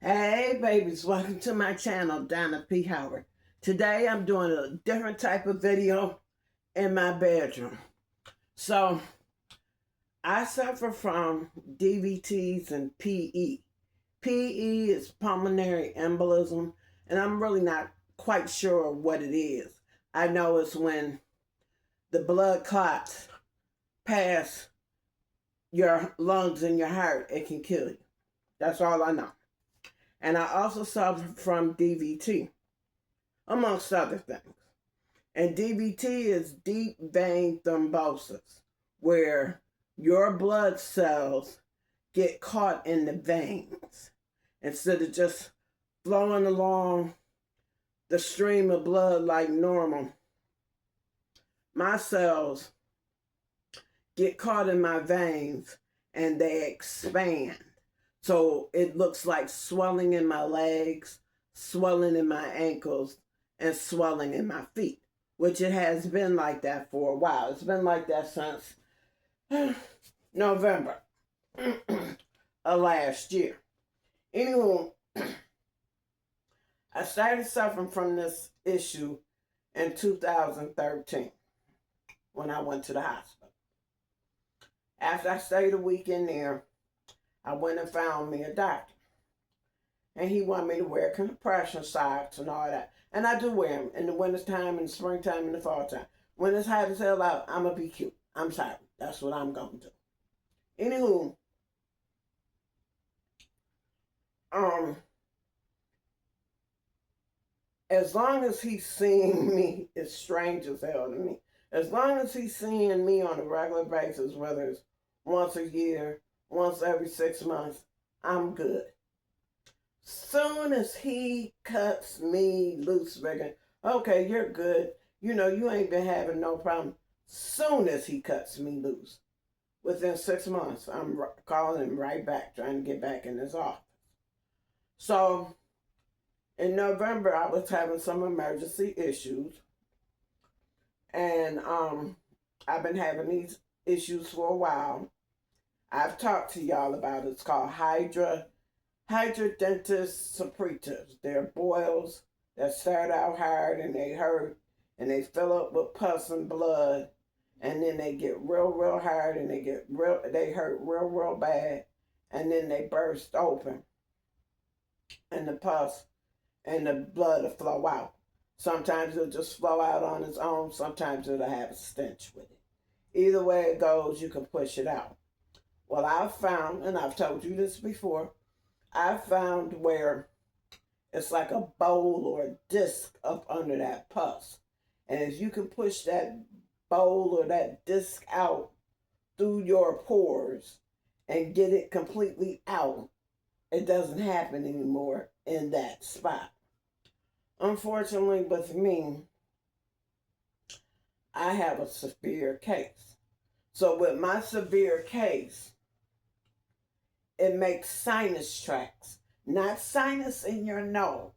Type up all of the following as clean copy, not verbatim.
Hey babies, welcome to my channel, Donna P Howard. Today I'm doing a different type of video in my bedroom. So I suffer from DVTs and PE. PE is pulmonary embolism, and I'm really not quite sure what it is. I know it's when the blood clots pass your lungs and your heart, it can kill you. That's all I know. And I also suffer from DVT, amongst other things. And DVT is deep vein thrombosis, where your blood cells get caught in the veins. Instead of just flowing along the stream of blood like normal, my cells get caught in my veins and they expand. So it looks like swelling in my legs, swelling in my ankles, and swelling in my feet, which it has been like that for a while. It's been like that since November of last year. Anyway, I started suffering from this issue in 2013 when I went to the hospital. After I stayed a week in there, I went and found me a doctor. And he wanted me to wear compression socks and all that. And I do wear them in the wintertime, in the springtime, in the fall time. When it's hot as hell out, I'm going to be cute. I'm sorry. That's what I'm going to do. Anywho, as long as he's seeing me, it's strange as hell to me. As long as he's seeing me on a regular basis, whether it's once a year, once every 6 months, I'm good. Soon as he cuts me loose, figuring, okay, you're good. You know, you ain't been having no problem. Soon as he cuts me loose, within 6 months, I'm calling him right back, trying to get back in his office. So, in November, I was having some emergency issues. And I've been having these issues for a while. I've talked to y'all about it. It's called hydradenitis suppurativa. They're boils that start out hard and they hurt and they fill up with pus and blood, and then they get real hard and they hurt real bad, and then they burst open and the pus and the blood will flow out. Sometimes it'll just flow out on its own. Sometimes it'll have a stench with it. Either way it goes, you can push it out. Well, I've found, and I've told you this before, I've found where it's like a bowl or a disc up under that pus. And if you can push that bowl or that disc out through your pores and get it completely out, it doesn't happen anymore in that spot. Unfortunately, with me, I have a severe case. So with my severe case, it makes sinus tracts, not sinus in your nose.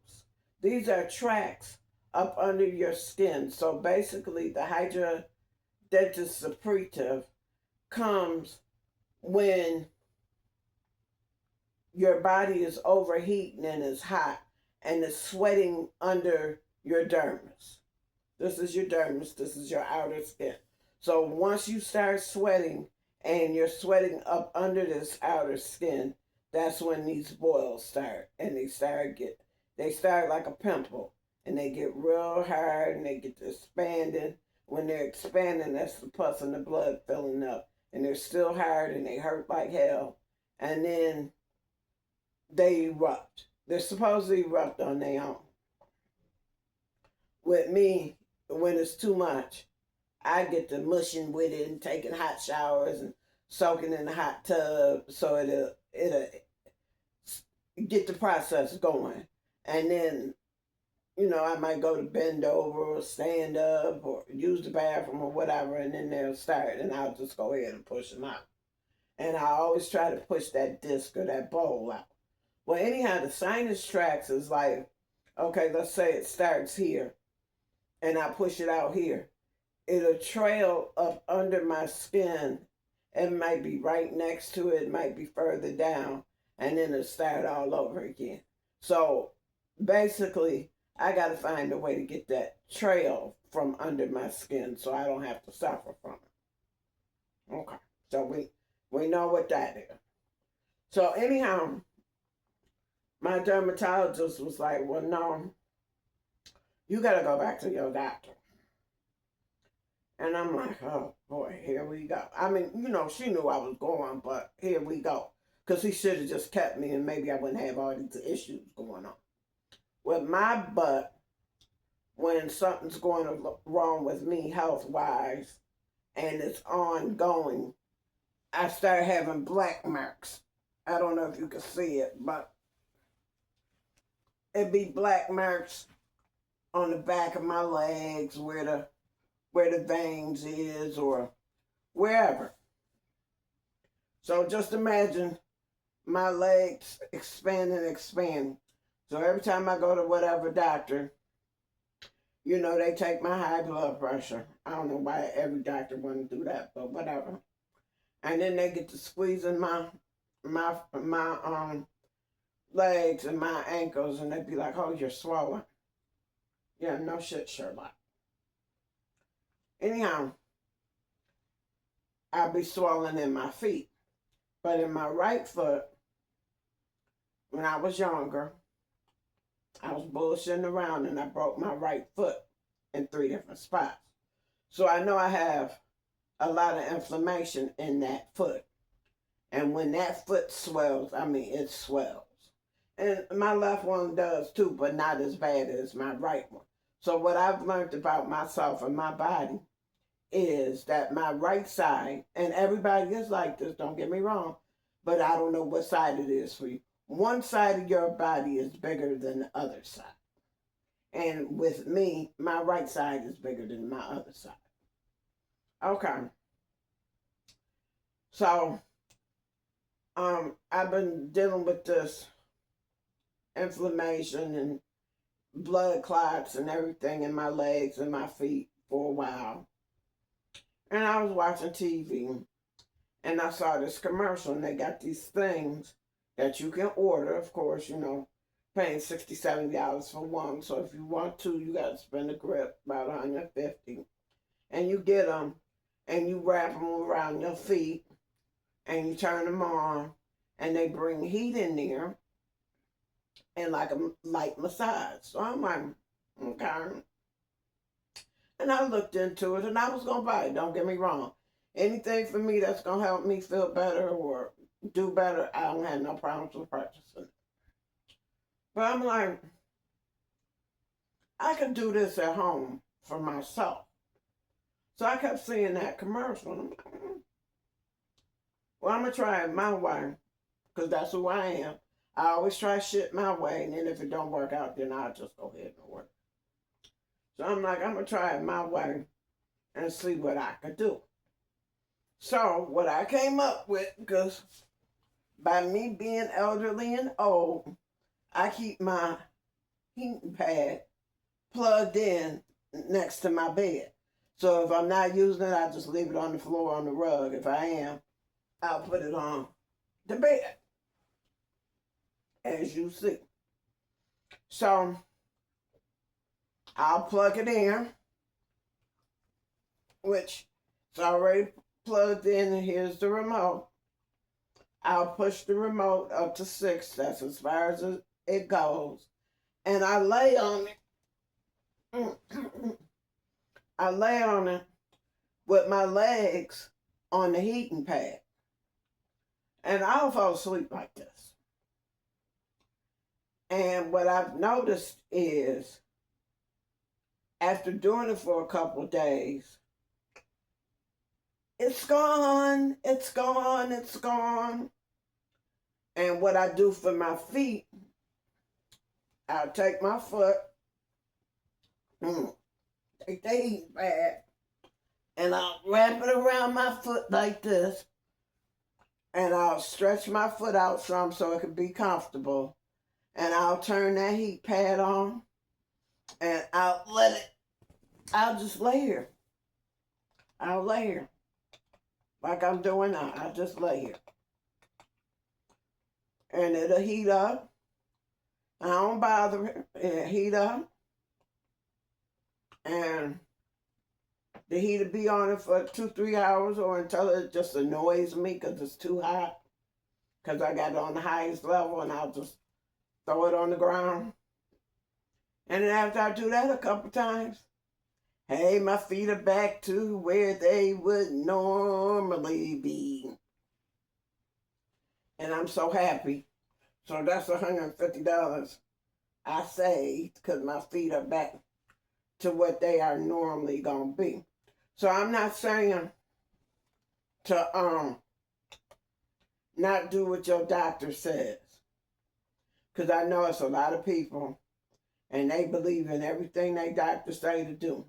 These are tracts up under your skin. So basically, the hydradenitis suppurativa comes when your body is overheating and is hot and is sweating under your dermis. This is your dermis. This is your outer skin. So once you start sweating and you're sweating up under this outer skin, that's when these boils start. And they start like a pimple. And they get real hard and they get expanding. When they're expanding, that's the pus and the blood filling up. And they're still hard and they hurt like hell. And then they erupt. They're supposed to erupt on their own. With me, when it's too much, I get to mushing with it and taking hot showers and soaking in the hot tub so it'll get the process going. And then, you know, I might go to bend over or stand up or use the bathroom or whatever, and then they'll start, and I'll just go ahead and push them out. And I always try to push that disc or that bowl out. Well, anyhow, the sinus tracts is like, okay, let's say it starts here, and I push it out here. It'll trail up under my skin. It might be right next to it. It might be further down. And then it'll start all over again. So basically, I got to find a way to get that trail from under my skin so I don't have to suffer from it. Okay. So we know what that is. So anyhow, my dermatologist was like, well, no, you got to go back to your doctor. And I'm like, oh boy, here we go. I mean, she knew I was going, but here we go. Because he should have just kept me and maybe I wouldn't have all these issues going on. With my butt, when something's going wrong with me health-wise and it's ongoing, I start having black marks. I don't know if you can see it, but it'd be black marks on the back of my legs where the veins is or wherever. So just imagine my legs expand and expand. So every time I go to whatever doctor, they take my high blood pressure. I don't know why every doctor wouldn't do that, but whatever. And then they get to squeezing my legs and my ankles, and they'd be like, "Oh, you're swollen." Yeah, no shit, Sherlock. Anyhow, I'd be swollen in my feet, but in my right foot, when I was younger, I was bullshitting around and I broke my right foot in 3 different spots. So I know I have a lot of inflammation in that foot. And when that foot swells, I mean, it swells. And my left one does too, but not as bad as my right one. So what I've learned about myself and my body is that my right side, and everybody is like this, don't get me wrong, but I don't know what side it is for you. One side of your body is bigger than the other side. And with me, my right side is bigger than my other side. Okay. So, I've been dealing with this inflammation and blood clots and everything in my legs and my feet for a while. And I was watching TV and I saw this commercial and they got these things that you can order, of course, paying $60, $70 for one. So if you want two, you got to spend a grip, about $150. And you get them and you wrap them around your feet and you turn them on and they bring heat in there and like a light massage. So I'm like, okay. And I looked into it and I was going to buy it. Don't get me wrong. Anything for me that's going to help me feel better or do better, I don't have no problems with purchasing it. But I'm like, I could do this at home for myself. So I kept seeing that commercial. And I'm like, well, I'm going to try it my way because that's who I am. I always try shit my way, and then if it don't work out, then I'll just go ahead and work. So I'm like, I'm going to try it my way and see what I could do. So what I came up with, because by me being elderly and old, I keep my heating pad plugged in next to my bed. So if I'm not using it, I just leave it on the floor on the rug. If I am, I'll put it on the bed, as you see. So I'll plug it in, which it's already plugged in, and here's the remote. I'll push the remote up to 6. That's as far as it goes. And I lay on it. I lay on it with my legs on the heating pad. And I'll fall asleep like this. And what I've noticed is, after doing it for a couple of days, it's gone, it's gone, it's gone. And what I do for my feet, I'll take my foot, take the heat pad, and I'll wrap it around my foot like this, and I'll stretch my foot out some so it can be comfortable, and I'll turn that heat pad on, and I'll just lay here. I'll lay here. Like I'm doing now. I'll just lay here. And it'll heat up. I don't bother it. It heat up. And the heater be on it for 2-3 hours or until it just annoys me because it's too hot. Because I got it on the highest level and I'll just throw it on the ground. And then after I do that a couple times, hey, my feet are back to where they would normally be. And I'm so happy. So that's $150 I saved because my feet are back to what they are normally going to be. So I'm not saying to not do what your doctor says. Because I know it's a lot of people and they believe in everything they doctors say to do.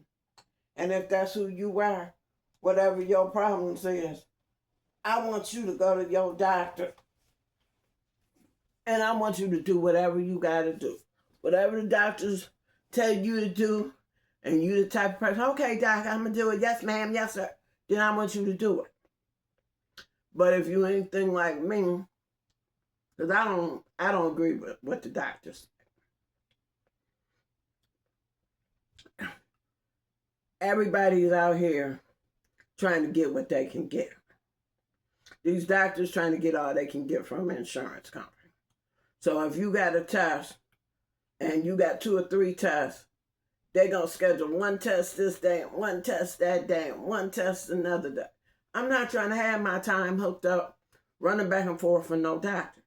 And if that's who you are, whatever your problems is, I want you to go to your doctor and I want you to do whatever you got to do. Whatever the doctors tell you to do, and you the type of person, okay, doc, I'm going to do it. Yes, ma'am. Yes, sir. Then I want you to do it. But if you anything like me, because I don't agree with what the doctors say. Everybody's out here trying to get what they can get. These doctors trying to get all they can get from an insurance company. So if you got a test and you got 2 or 3 tests, they're going to schedule one test this day, and one test that day, and one test another day. I'm not trying to have my time hooked up, running back and forth for no doctor.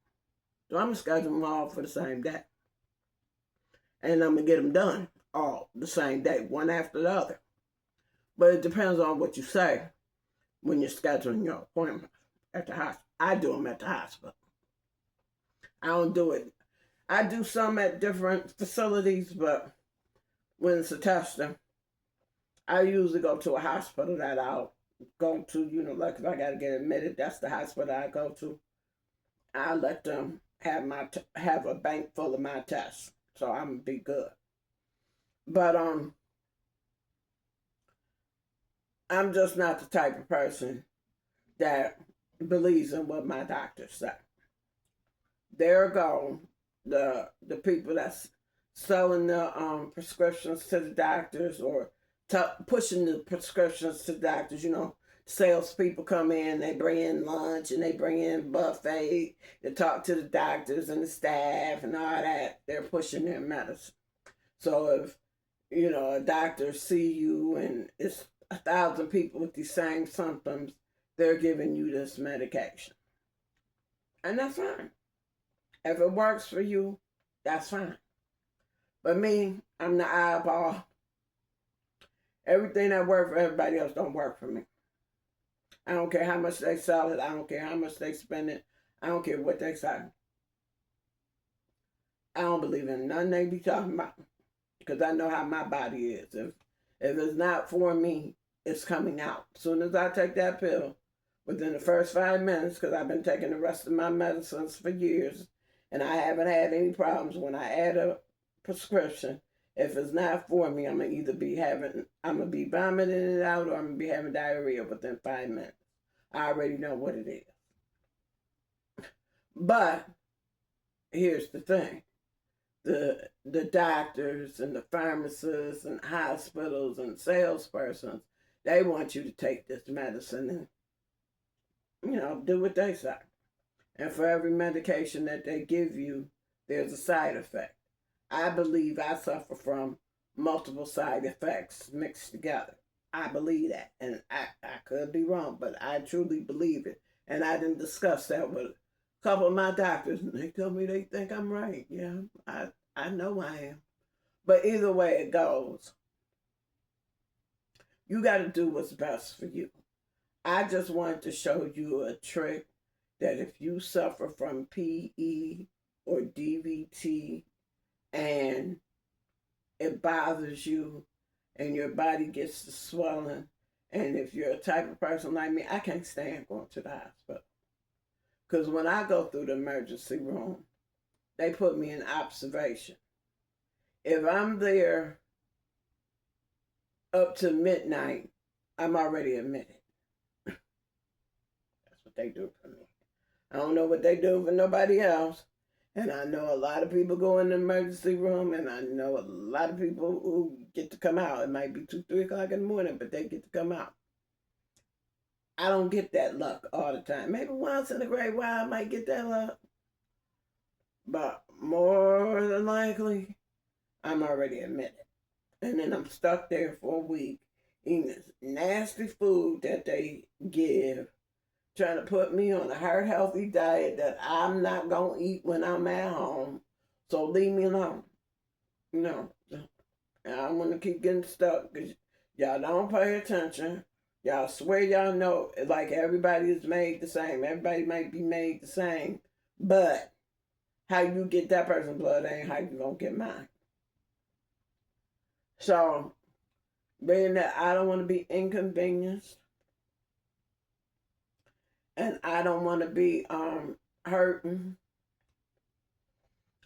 So I'm going to schedule them all for the same day. And I'm going to get them done all the same day, one after the other. But it depends on what you say when you're scheduling your appointment at the hospital. I do them at the hospital. I don't do it. I do some at different facilities, but when it's a testing, I usually go to a hospital that I'll go to, like if I got to get admitted, that's the hospital I go to. I let them have a bank full of my tests, so I'm going to be good. But I'm just not the type of person that believes in what my doctors say. There go the people that's selling the prescriptions to the doctors or pushing the prescriptions to the doctors. Salespeople come in, they bring in lunch and they bring in buffet to talk to the doctors and the staff and all that. They're pushing their medicine. So if, a doctor see you and it's 1,000 people with these same symptoms, they're giving you this medication. And that's fine. If it works for you, that's fine. But me, I'm the eyeball. Everything that works for everybody else don't work for me. I don't care how much they sell it. I don't care how much they spend it. I don't care what they say. I don't believe in nothing they be talking about. Because I know how my body is. If it's not for me, it's coming out. As soon as I take that pill, within the first 5 minutes, because I've been taking the rest of my medicines for years, and I haven't had any problems when I add a prescription. If it's not for me, I'm going to be vomiting it out or I'm going to be having diarrhea within 5 minutes. I already know what it is. But here's the thing. The doctors and the pharmacists and hospitals and salespersons, they want you to take this medicine and, do what they say. And for every medication that they give you, there's a side effect. I believe I suffer from multiple side effects mixed together. I believe that. And I could be wrong, but I truly believe it. And I didn't discuss that with a couple of my doctors, and they tell me they think I'm right. Yeah, I know I am. But either way it goes, you got to do what's best for you. I just wanted to show you a trick that if you suffer from PE or DVT and it bothers you and your body gets to swelling, and if you're a type of person like me, I can't stand going to the hospital. Because when I go through the emergency room, they put me in observation. If I'm there up to midnight, I'm already admitted. That's what they do for me. I don't know what they do for nobody else. And I know a lot of people go in the emergency room, and I know a lot of people who get to come out. It might be 2, 3 o'clock in the morning, but they get to come out. I don't get that luck all the time. Maybe once in a great while I might get that luck. But more than likely, I'm already admitted. And then I'm stuck there for a week eating this nasty food that they give, trying to put me on a heart healthy diet that I'm not going to eat when I'm at home. So leave me alone. No. And I'm going to keep getting stuck because y'all don't pay attention. Y'all swear y'all know, like everybody is made the same. Everybody might be made the same. But how you get that person's blood ain't how you going to get mine. So, being that I don't want to be inconvenienced, and I don't want to be hurting,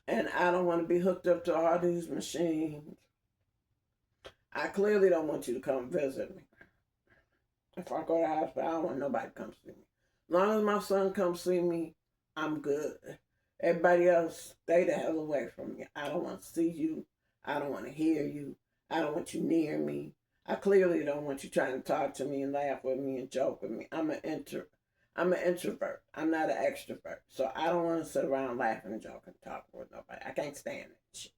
and I don't want to be hooked up to all these machines, I clearly don't want you to come visit me. If I go to the hospital, I don't want nobody to come see me. As long as my son comes see me, I'm good. Everybody else, stay the hell away from me. I don't want to see you. I don't want to hear you. I don't want you near me. I clearly don't want you trying to talk to me and laugh with me and joke with me. I'm an introvert. I'm not an extrovert. So I don't want to sit around laughing and joking and talking with nobody. I can't stand that shit.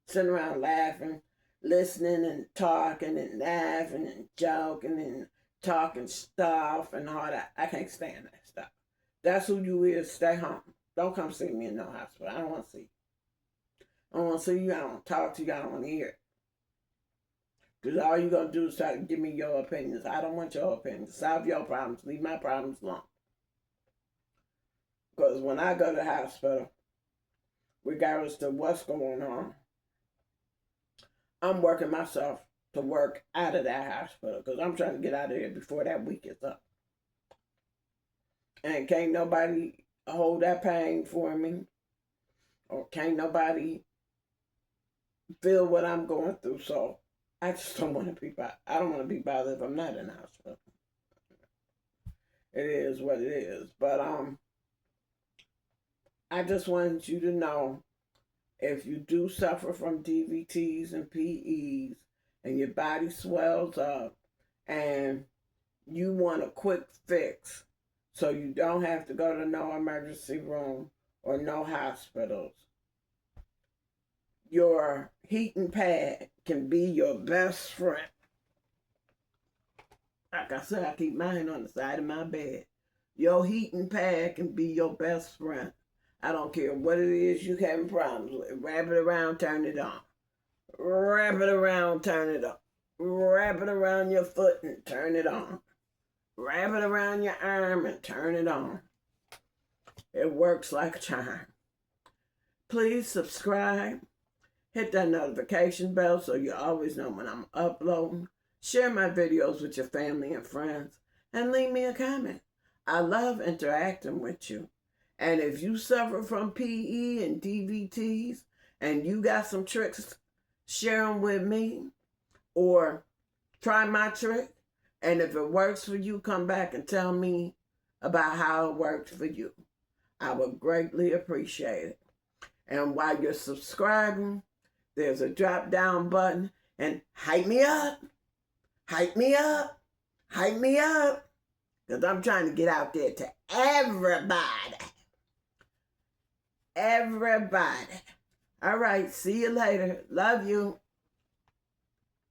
Sitting around laughing, listening and talking and laughing and joking and talking stuff and all that. I can't stand that stuff. That's who you is. Stay home. Don't come see me in no hospital. I don't want to see you. I don't want to see you. I don't want to talk to you. I don't want to hear it. Because all you're going to do is try to give me your opinions. I don't want your opinions. Solve your problems. Leave my problems alone. Because when I go to the hospital, regardless of what's going on, I'm working myself to work out of that hospital. Because I'm trying to get out of here before that week is up. And can't nobody hold that pain for me. Or can't nobody feel what I'm going through. So I just don't want to be bothered. I don't want to be bothered if I'm not in the hospital. It is what it is. But I just wanted you to know, if you do suffer from DVTs and PEs and your body swells up and you want a quick fix so you don't have to go to no emergency room or no hospitals, your heating pad can be your best friend. Like I said, I keep mine on the side of my bed. Your heating pad can be your best friend. I don't care what it is you're having problems with. Wrap it around, turn it on. Wrap it around, turn it on. Wrap it around your foot and turn it on. Wrap it around your arm and turn it on. It works like a charm. Please subscribe. Hit that notification bell so you always know when I'm uploading. Share my videos with your family and friends. And leave me a comment. I love interacting with you. And if you suffer from PE and DVTs and you got some tricks, share them with me. Or try my trick. And if it works for you, come back and tell me about how it worked for you. I would greatly appreciate it. And while you're subscribing, there's a drop-down button. And hype me up. Hype me up. Hype me up. Because I'm trying to get out there to everybody. Everybody. All right. See you later. Love you.